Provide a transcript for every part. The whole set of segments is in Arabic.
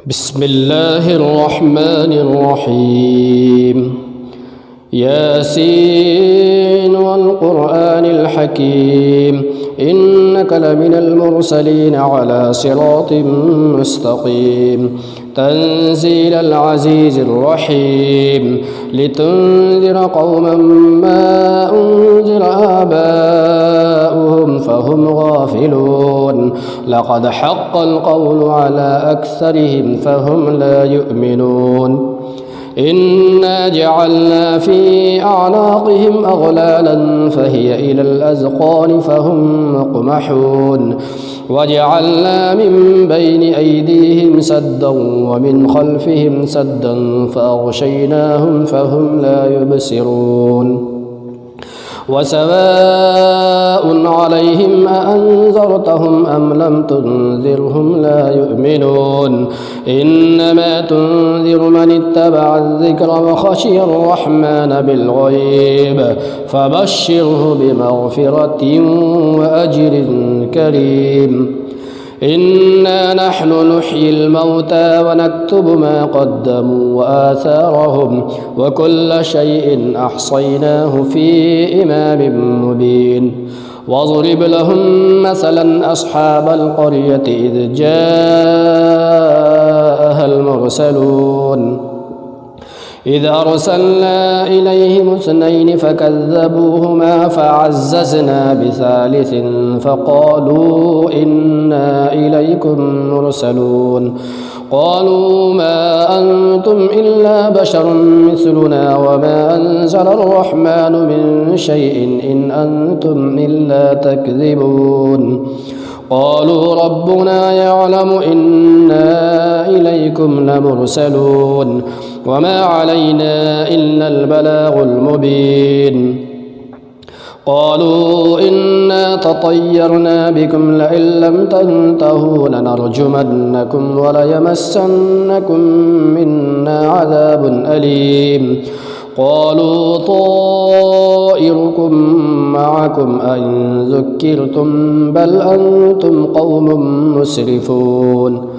بسم الله الرحمن الرحيم. ياسين والقرآن الحكيم إنك لمن المرسلين على صراط مستقيم تنزيل العزيز الرحيم لتنذر قوما ما أنذر آباؤهم فهم غافلون لقد حق القول على أكثرهم فهم لا يؤمنون إنا جعلنا في أعناقهم أغلالا فهي إلى الأذقان فهم مقمحون وجعلنا من بين أيديهم سدا ومن خلفهم سدا فأغشيناهم فهم لا يبصرون وسواء عليهم أأنذرتهم أم لم تنذرهم لا يؤمنون إنما تنذر من اتبع الذكر وخشي الرحمن بالغيب فبشره بمغفرة وأجر كريم إنا نحن نحيي الموتى ونكتب ما قدموا وآثارهم وكل شيء أحصيناه في إمام مبين واضرب لهم مثلا أصحاب القرية إذ جاءها المرسلون إذ أرسلنا إليهم اثنين فكذبوهما فعززنا بثالث فقالوا إنا إليكم مرسلون قالوا ما أنتم إلا بشر مثلنا وما أنزل الرحمن من شيء إن أنتم إلا تكذبون قالوا ربنا يعلم إنا إليكم لمرسلون وما علينا إلا البلاغ المبين قالوا إنا تطيرنا بكم لئن لم تنتهوا لنرجمنكم وليمسنكم منا عذاب أليم قالوا طائركم معكم أئن ذكرتم بل أنتم قوم مسرفون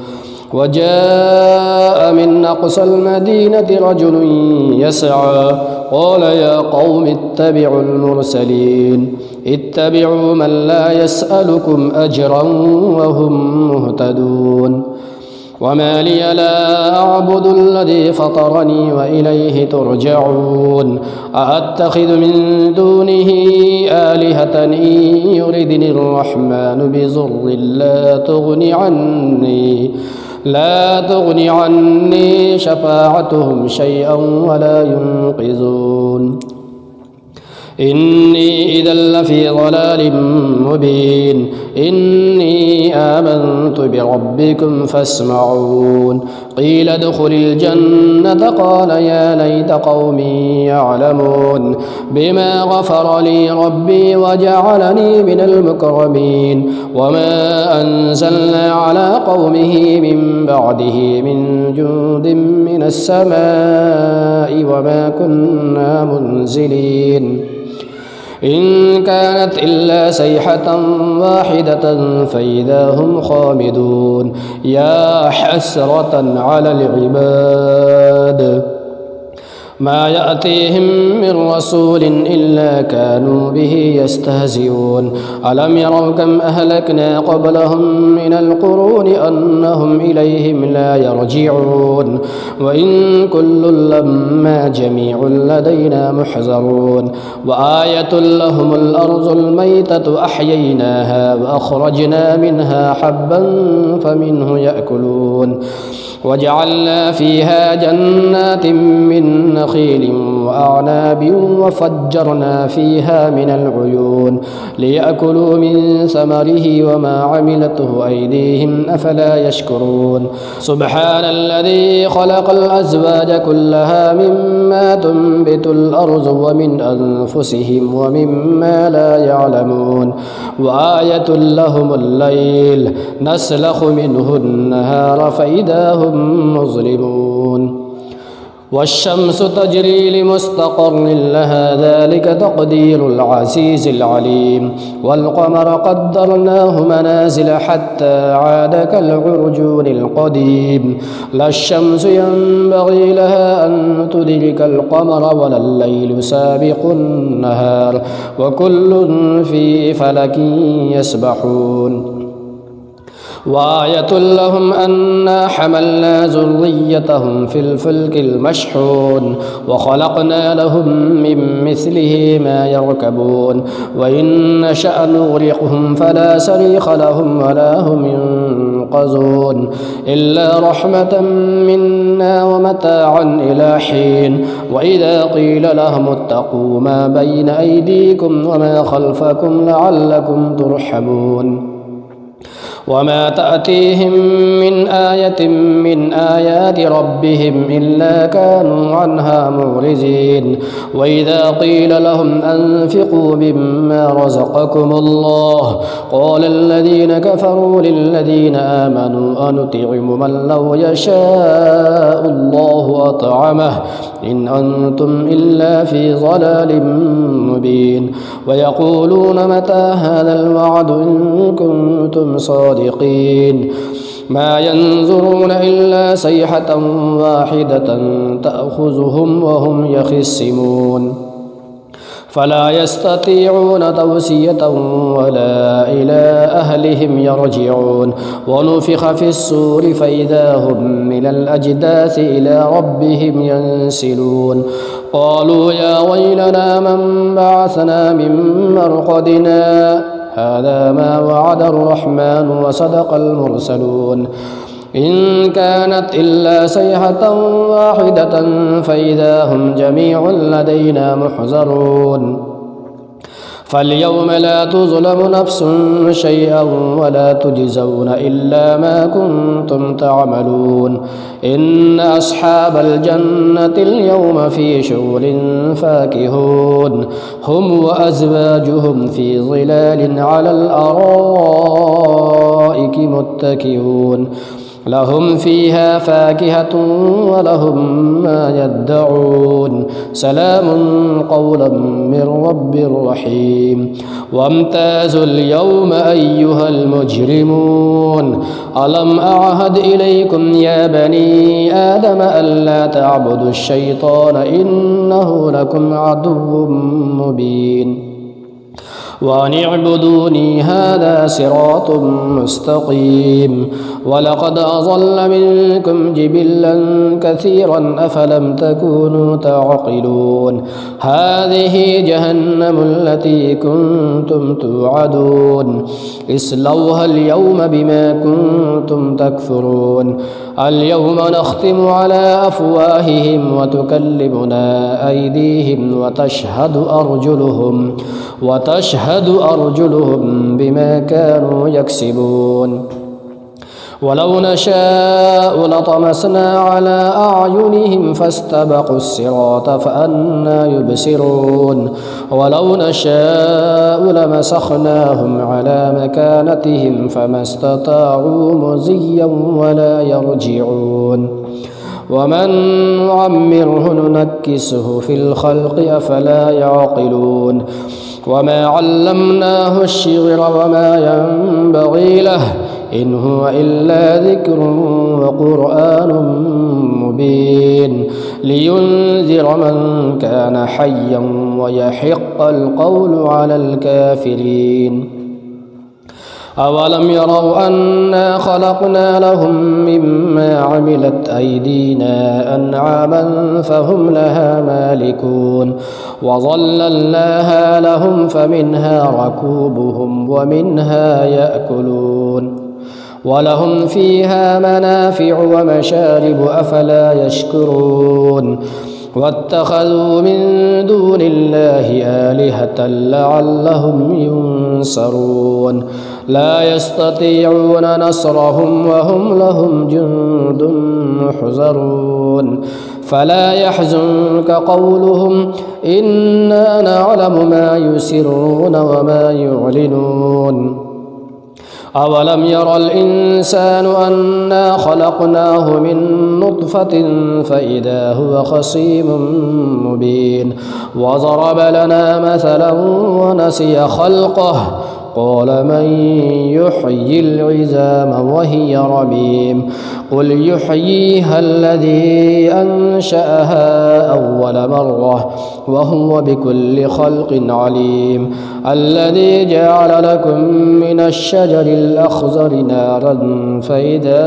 وجاء من أقصى المدينة رجل يسعى قال يا قوم اتبعوا المرسلين اتبعوا من لا يسألكم أجرا وهم مهتدون وما لي لا أعبد الذي فطرني وإليه ترجعون أأتخذ من دونه آلهة إن يردني الرحمن بضر لا تغن عني شفاعتهم شيئا ولا ينقذون إني إذا لفي ضلال مبين إني آمنت بربكم فاسمعون قيل ادخل الجنة قال يا ليت قومي يعلمون بما غفر لي ربي وجعلني من المكرمين وما أنزلنا على قومه من بعده من جند من السماء وما كنا منزلين إن كانت إلا صيحة واحدة فإذا هم خامدون يا حسرة على العباد ما يأتيهم من رسول إلا كانوا به يستهزئون ألم يروا كم أهلكنا قبلهم من القرون أنهم إليهم لا يرجعون وإن كل لما جميع لدينا محضرون وآية لهم الأرض الميتة أحييناها وأخرجنا منها حبا فمنه يأكلون وجعلنا فيها جنات من نخيل وأعناب وفجرنا فيها من العيون ليأكلوا من ثمره وما عملته أيديهم أفلا يشكرون سبحان الذي خلق الأزواج كلها مما تنبت الأرض ومن أنفسهم ومما لا يعلمون وآية لهم الليل نسلخ منه النهار فإذا هم مظلمون والشمس تجري لمستقر لها ذلك تقدير العزيز العليم والقمر قدرناه منازل حتى عاد كالعرجون القديم لا الشمس ينبغي لها أن تدرك القمر ولا الليل سابق النهار وكل في فلك يسبحون وآية لهم أنا حملنا ذريتهم في الفلك المشحون وخلقنا لهم من مثله ما يركبون وإن نشأ نغرقهم فلا صريخ لهم ولا هم ينقذون إلا رحمة منا ومتاعا إلى حين وإذا قيل لهم اتقوا ما بين أيديكم وما خلفكم لعلكم ترحمون وما تأتيهم من آية من آيات ربهم إلا كانوا عنها معرضين وإذا قيل لهم أنفقوا مما رزقكم الله قال الذين كفروا للذين آمنوا أنطعم من لو يشاء الله أطعمه إن أنتم إلا في ضلال مبين ويقولون متى هذا الوعد إن كنتم صادقين ما ينظرون إلا صيحة واحدة تأخذهم وهم يخصمون فلا يستطيعون توصية ولا إلى أهلهم يرجعون ونفخ في الصور فإذا هم من الأجداث إلى ربهم ينسلون قالوا يا ويلنا من بعثنا من مرقدنا هذا ما وعد الرحمن وصدق المرسلون إن كانت إلا صيحة واحدة فإذا هم جميع لدينا محضرون فاليوم لا تظلم نفس شيئا ولا تجزون إلا ما كنتم تعملون إن أصحاب الجنة اليوم في شغل فاكهون هم وأزواجهم في ظلال على الأرائك متكئون لهم فيها فاكهة ولهم ما يدعون سلام قولا من رب رحيم وامتازوا اليوم أيها المجرمون ألم أعهد إليكم يا بني آدم ألا تعبدوا الشيطان إنه لكم عدو مبين وأن اعبدوني هذا صراط مستقيم ولقد أضل منكم جبلا كثيرا أفلم تكونوا تعقلون هذه جهنم التي كنتم توعدون اصلوها اليوم بما كنتم تكفرون اليوم نختم على أفواههم وتكلمنا أيديهم وتشهد أرجلهم بما كانوا يكسبون ولو نشاء لطمسنا على أعينهم فاستبقوا الصراط فأنى يبصرون ولو نشاء لمسخناهم على مكانتهم فما استطاعوا مزيا ولا يرجعون ومن نعمره ننكسه في الخلق أفلا يعقلون وما علمناه الشعر وما ينبغي له إن هو إلا ذكر وقرآن مبين لينذر من كان حيا ويحق القول على الكافرين أولم يروا أنا خلقنا لهم مما عملت أيدينا أنعاما فهم لها مالكون وظللناها لهم فمنها ركوبهم ومنها يأكلون ولهم فيها منافع ومشارب أفلا يشكرون واتخذوا من دون الله آلهة لعلهم ينصرون لا يستطيعون نصرهم وهم لهم جند محضرون فلا يحزنك قولهم إنا نعلم ما يسرون وما يعلنون أولم ير الإنسان أنا خلقناه من نطفة فإذا هو خصيم مبين وضرب لنا مثلا ونسي خلقه قال من يحيي العظام وهي رميم قل يحييها الذي أنشأها أول مرة وهو بكل خلق عليم الذي جعل لكم من الشجر الأخضر نارا فإذا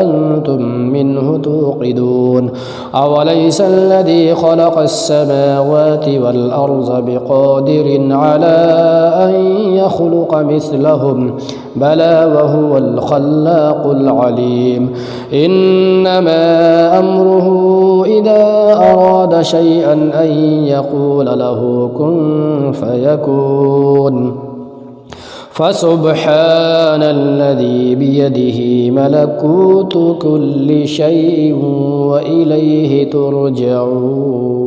أنتم منه توقدون أوليس الذي خلق السماوات والأرض بقادر على أن يخلق مثلهم بلى وهو الخلاق العليم إنما أمره إذا أراد شيئا أن يقول له كن فيكون فسبحان الذي بيده ملكوت كل شيء وإليه ترجعون